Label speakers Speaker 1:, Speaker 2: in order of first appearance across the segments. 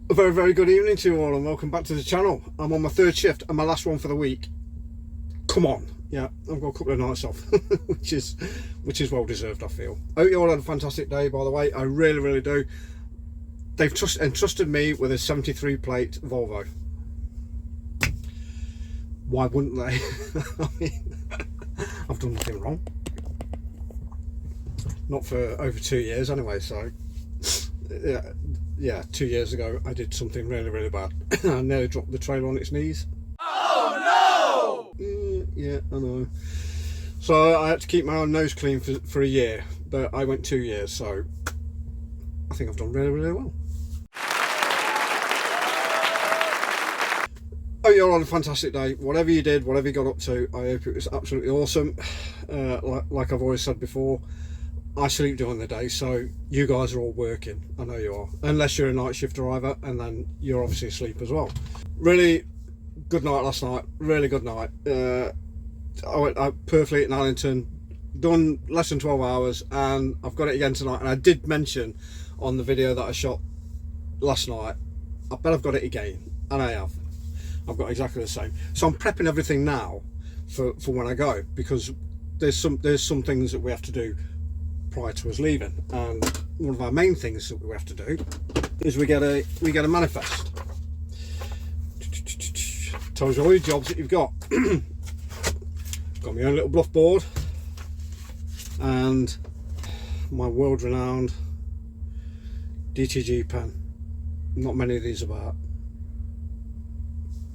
Speaker 1: A very, very good evening to you all and welcome back to the channel. I'm on my third shift and my last one for the week. Come on. Yeah, I've got a couple of nights off, which is well deserved, I feel. I hope you all had a fantastic day, by the way. I really, really do. They've entrusted me with a 73 plate Volvo. Why wouldn't they? I mean, I've done nothing wrong. Not for over 2 years anyway, so yeah, 2 years ago I did something really, really bad. I nearly dropped the trailer on its knees. Oh no! Yeah, I know. So I had to keep my own nose clean for a year, but I went 2 years, so I think I've done really, really well. Oh, you all had a fantastic day. Whatever you did, whatever you got up to, I hope it was absolutely awesome. Like I've always said before, I sleep during the day, so you guys are all working. I know you are, unless you're a night shift driver, and then you're obviously asleep as well. Really good night last night. Really good night. I went out perfectly at Allington, done less than 12 hours, and I've got it again tonight. And I did mention on the video that I shot last night, I bet I've got it again, and I have. I've got exactly the same. So I'm prepping everything now for when I go, because there's some things that we have to do prior to us leaving, and one of our main things that we have to do is we get a manifest. Tells you all your jobs that you've got. Got my own little bluff board and my world-renowned DTG pen. Not many of these about.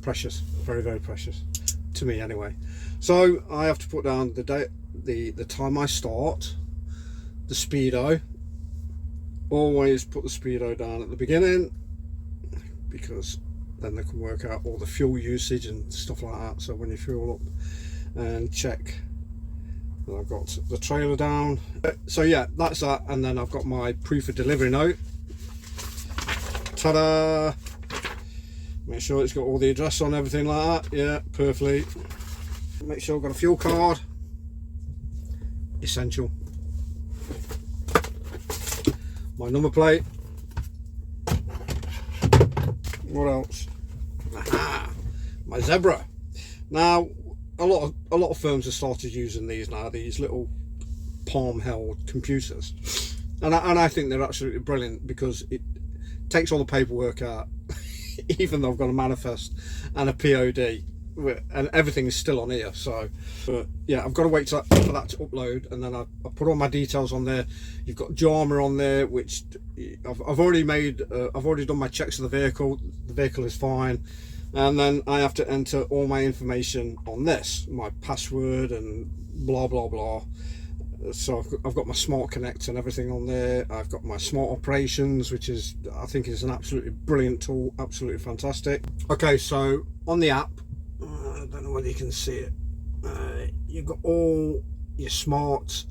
Speaker 1: Precious, very, very precious to me anyway. So I have to put down the date, the time I start, the speedo. Always put the speedo down at the beginning, because then they can work out all the fuel usage and stuff like that. So when you fuel up, and check that I've got the trailer down. So yeah, that's that. And then I've got my proof of delivery note. Ta-da! Make sure it's got all the address on, everything like that. Yeah, perfectly. Make sure I've got a fuel card. Essential. My number plate. What else? Aha! My zebra. Now, a lot of firms have started using these now. These little palm-held computers, and I think they're absolutely brilliant, because it takes all the paperwork out. Even though I've got a manifest and a POD, and everything is still on here. So, but yeah, I've got to wait for that to upload, and then I put all my details on there. You've got JAMA on there, which I've already made. I've already done my checks of the vehicle. The vehicle is fine, and then I have to enter all my information on this, my password and blah blah blah. So I've got my smart connect and everything on there. I've got my smart operations, which is, I think, is an absolutely brilliant tool, absolutely fantastic. Okay, so on the app, I don't know whether you can see it, you've got all your smart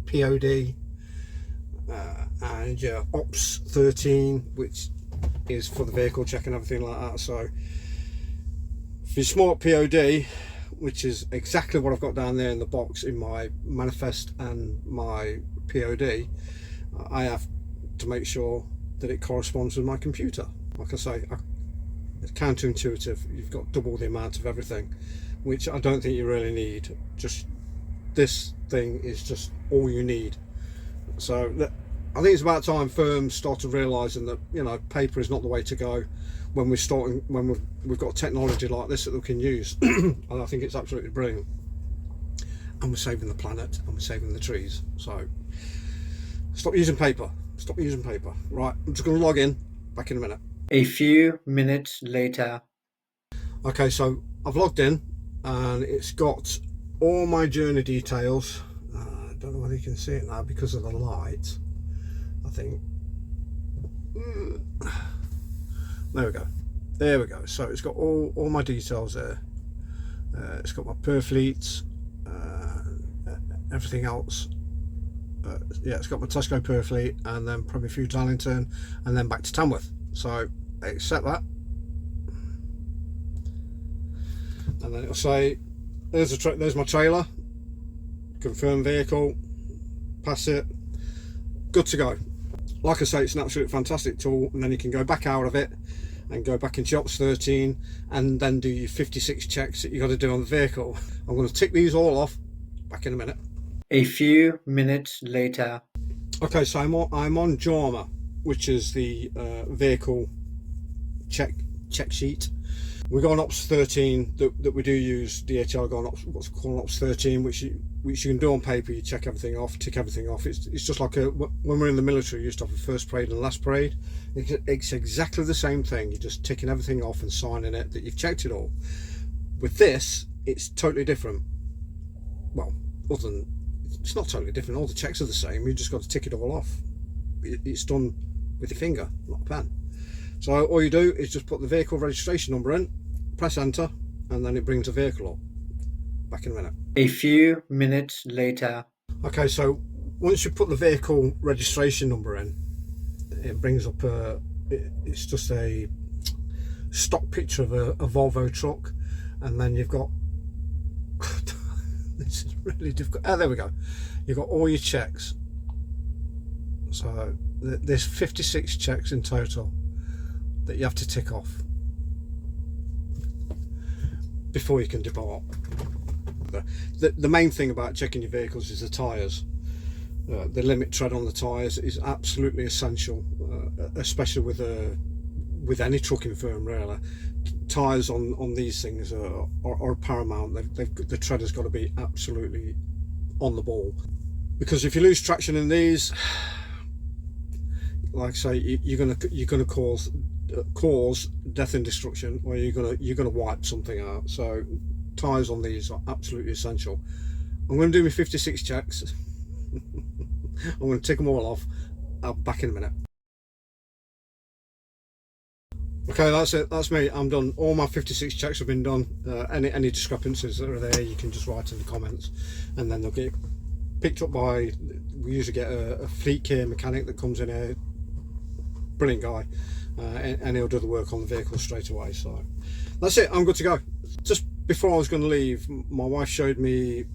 Speaker 1: POD and your Ops 13, which is for the vehicle check and everything like that. So for your smart POD, which is exactly what I've got down there in the box in my manifest and my POD, I have to make sure that it corresponds with my computer. Like I say, it's counterintuitive. You've got double the amount of everything, which I don't think you really need. Just this thing is just all you need. So I think it's about time firms started realising that, you know, paper is not the way to go when we've got technology like this that we can use. And I think it's absolutely brilliant, and we're saving the planet and we're saving the trees. So stop using paper, right? I'm just going to log in, back in a minute.
Speaker 2: A few minutes later.
Speaker 1: Okay, so I've logged in and it's got all my journey details. I don't know whether you can see it now because of the light, I think. There we go. So it's got all my details there. It's got my Perfleet, everything else. Yeah, it's got my Tesco Perfleet, and then probably through Darlington, and then back to Tamworth. So accept that, and then it'll say there's my trailer, confirm vehicle, pass it, good to go. Like I say, it's an absolute fantastic tool, and then you can go back out of it and go back into Ops 13 and then do your 56 checks that you got to do on the vehicle. I'm going to tick these all off. Back in a minute.
Speaker 2: A few minutes later.
Speaker 1: Okay, so I'm on JAMA, which is the vehicle check sheet. We go on Ops 13 that we do use. DHL go on what's called Ops 13, which you can do on paper. You check everything off, tick everything off. It's just like when we're in the military, you used to have a first parade and a last parade. It's exactly the same thing. You're just ticking everything off and signing it that you've checked it all. With this, it's totally different. Well, other than it's not totally different. All the checks are the same. You just got to tick it all off. It's done with your finger, not a pen. So all you do is just put the vehicle registration number in, press enter, and then it brings the vehicle up. Back in a minute.
Speaker 2: A few minutes later.
Speaker 1: Okay, so once you put the vehicle registration number in, it brings up it's just a stock picture of a Volvo truck, and then you've got this is really difficult. Oh, there we go. You've got all your checks. So there's 56 checks in total that you have to tick off before you can depart. The main thing about checking your vehicles is the tyres. The limit tread on the tyres is absolutely essential, especially with any trucking firm really. Tyres on these things are paramount. The tread has got to be absolutely on the ball, because if you lose traction in these, like I say, you're gonna cause death and destruction, or you're gonna wipe something out. So tyres on these are absolutely essential. I'm going to do my 56 checks. I'm going to tick them all off. I'll be back in a minute. Okay, that's it. That's me. I'm done. All my 56 checks have been done. Any discrepancies that are there, you can just write in the comments, and then they'll get picked up by. We usually get a fleet care mechanic that comes in here. Brilliant guy, and he'll do the work on the vehicle straight away. So that's it. I'm good to go. Just before I was going to leave, my wife showed me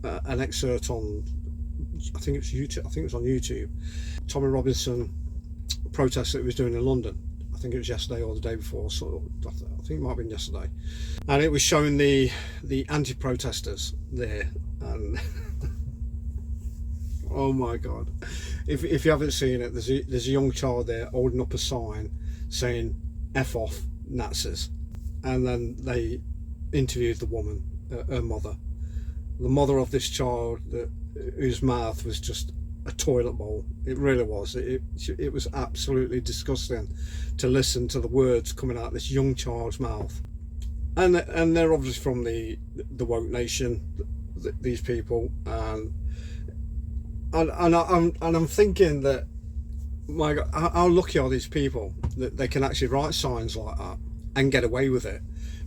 Speaker 1: an excerpt on, I think it was YouTube. I think it was on YouTube. Tommy Robinson protest that he was doing in London. I think it was yesterday or the day before. So I think it might have been yesterday, and it was showing the anti-protesters there, and oh my God! If you haven't seen it, there's a young child there holding up a sign saying "F off Nazis," and then they interviewed the woman, her mother, the mother of this child, whose mouth was just a toilet bowl. It really was. It was absolutely disgusting to listen to the words coming out of this young child's mouth. And they're obviously from the woke nation, these people, and I'm thinking that, my God, how lucky are these people that they can actually write signs like that and get away with it?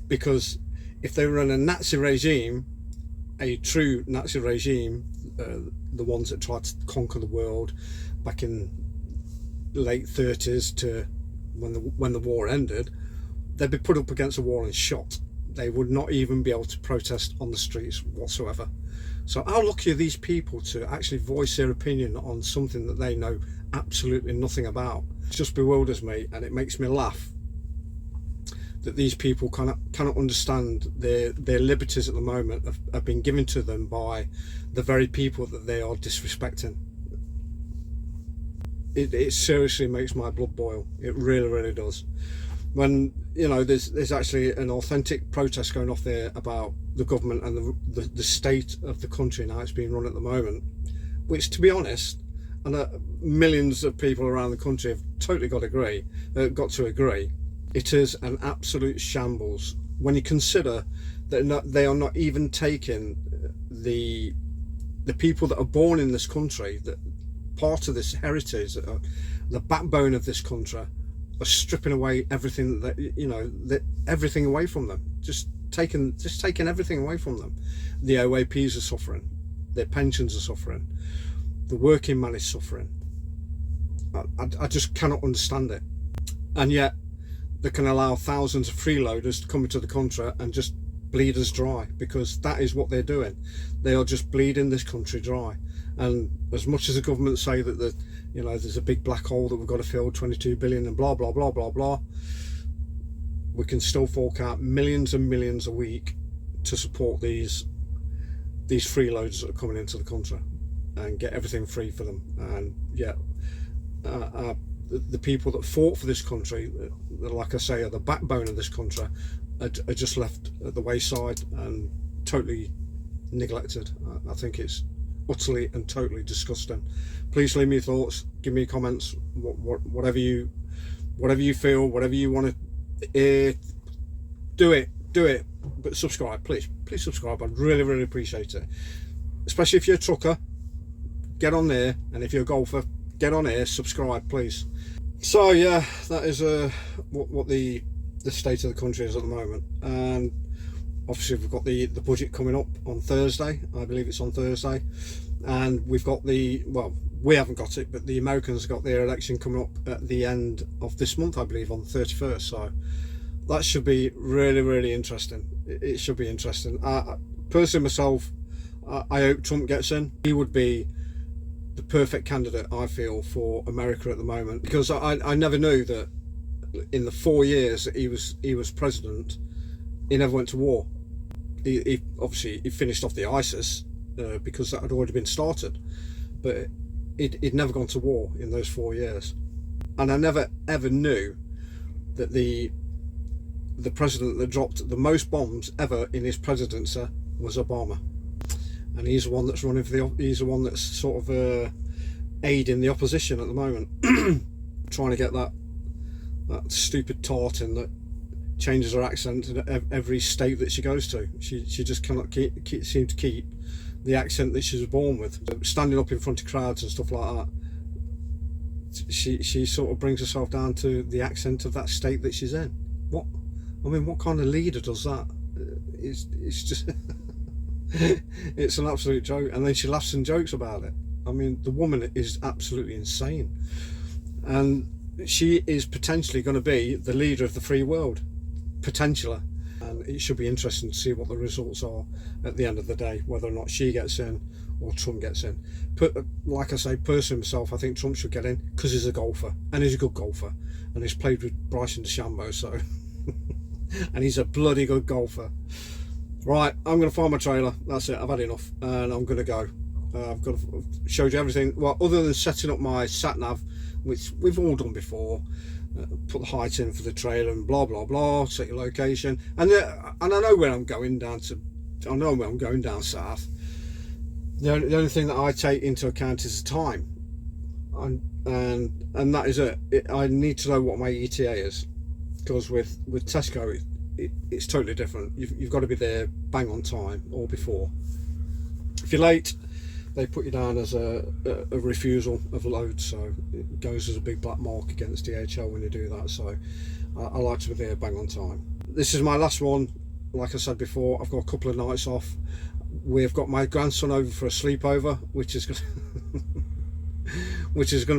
Speaker 1: Because if they were in a Nazi regime, a true Nazi regime, the ones that tried to conquer the world back in the late 30s to when the war ended, they'd be put up against a wall and shot. They would not even be able to protest on the streets whatsoever. So how lucky are these people to actually voice their opinion on something that they know absolutely nothing about? It just bewilders me, and it makes me laugh that these people cannot understand their liberties at the moment have been given to them by the very people that they are disrespecting. It seriously makes my blood boil. It really does. When, you know, there's actually an authentic protest going off there about the government and the state of the country and how it's being run at the moment, which, to be honest, and millions of people around the country have totally got to agree, it is an absolute shambles when you consider that they are not even taking the people that are born in this country, that part of this heritage, the backbone of this country, are stripping away everything everything away from them, just taking everything away from them. The OAPs are suffering, their pensions are suffering, the working man is suffering. I just cannot understand it, and yet they can allow thousands of freeloaders to come into the country and just bleed us dry, because that is what they're doing. They are just bleeding this country dry. And as much as the government say that you know, there's a big black hole that we've got to fill, 22 billion and blah blah blah blah blah, we can still fork out millions and millions a week to support these freeloaders that are coming into the country and get everything free for them. And yeah, the people that fought for this country, like I say, are the backbone of this country, are just left at the wayside and totally neglected. I think it's utterly and totally disgusting. Please leave me your thoughts, give me comments, whatever you feel, whatever you want to do it, but subscribe, please subscribe. I'd really appreciate it, especially if you're a trucker. Get on there, and if you're a golfer, get on here, subscribe please. So yeah, that is what the state of the country is at the moment. And obviously we've got the budget coming up on Thursday. I believe it's on Thursday, and we've got we haven't got it, but the Americans have got their election coming up at the end of this month, I believe, on the 31st. So that should be really interesting. It should be interesting. Personally myself, I hope Trump gets in. He would be the perfect candidate, I feel, for America at the moment, because I never knew that in the 4 years that he was president, he never went to war. He obviously he finished off the ISIS because that had already been started, but he'd never gone to war in those 4 years. And I never ever knew that the president that dropped the most bombs ever in his presidency was Obama. And he's the one that's running for he's the one that's sort of aiding the opposition at the moment, trying to get that stupid tart in that changes her accent in every state that she goes to. She just cannot seem to keep the accent that she was born with. Standing up in front of crowds and stuff like that, she sort of brings herself down to the accent of that state that she's in. What kind of leader does that? It's just it's an absolute joke. And then she laughs and jokes about it. I mean, the woman is absolutely insane, and she is potentially going to be the leader of the free world, potentially. And it should be interesting to see what the results are at the end of the day, whether or not she gets in or Trump gets in. Like I say, personally myself, I think Trump should get in because he's a golfer, and he's a good golfer, and he's played with Bryson DeChambeau, so and he's a bloody good golfer. Right, I'm going to find my trailer. That's it, I've had enough, and I'm going to go. I've got to show you everything. Well, other than setting up my sat nav, which we've all done before, put the height in for the trailer and blah blah blah, set your location, and I know where I'm going down to. I know where I'm going down south. The only thing that I take into account is the time, and that is it. I need to know what my ETA is, because with Tesco it's totally different. You've got to be there bang on time or before. If you're late, they put you down as a refusal of load, so it goes as a big black mark against DHL when you do that. So I like to be there bang on time. This is my last one. Like I said before, I've got a couple of nights off. We've got my grandson over for a sleepover, which is going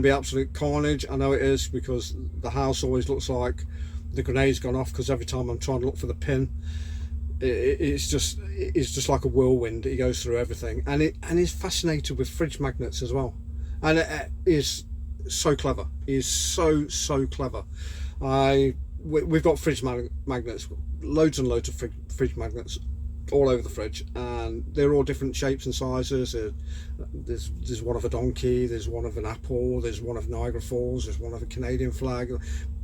Speaker 1: to be absolute carnage. I know it is, because the house always looks like the grenade's gone off, because every time I'm trying to look for the pin, it's just like a whirlwind. He goes through everything, and he's fascinated with fridge magnets as well, and it is so clever. He's so clever. We've got fridge magnets, loads and loads of fridge magnets all over the fridge, and they're all different shapes and sizes. There's one of a donkey, there's one of an apple, there's one of Niagara Falls, there's one of a Canadian flag.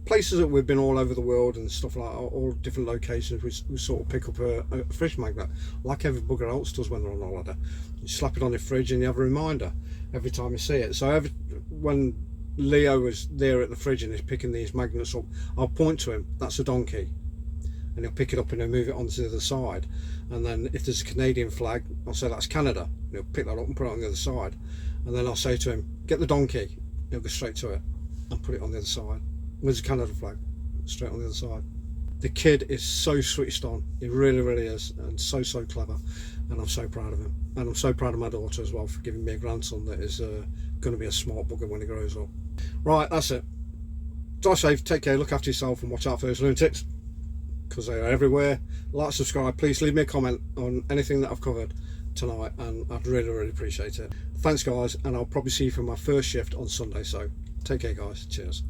Speaker 1: Places that we've been all over the world and stuff like that, all different locations, we sort of pick up a fridge magnet, like every bugger else does when they're on holiday. You slap it on your fridge and you have a reminder every time you see it. So when Leo was there at the fridge and he's picking these magnets up, I'll point to him, that's a donkey, and he'll pick it up and he'll move it onto the other side. And then if there's a Canadian flag, I'll say that's Canada, and he'll pick that up and put it on the other side. And then I'll say to him, get the donkey, he'll go straight to it and put it on the other side. Where's the Canada flag? Straight on the other side. The kid is so switched on. He really is, and so clever, and I'm so proud of him. And I'm so proud of my daughter as well for giving me a grandson that is going to be a smart bugger when he grows up. Right, that's it. Drive safe, take care, look after yourself, and watch out for those lunatics, because they are everywhere. Like, subscribe, please leave me a comment on anything that I've covered, tonight, and I'd really appreciate it. Thanks guys, and I'll probably see you for my first shift on Sunday, so take care guys, cheers.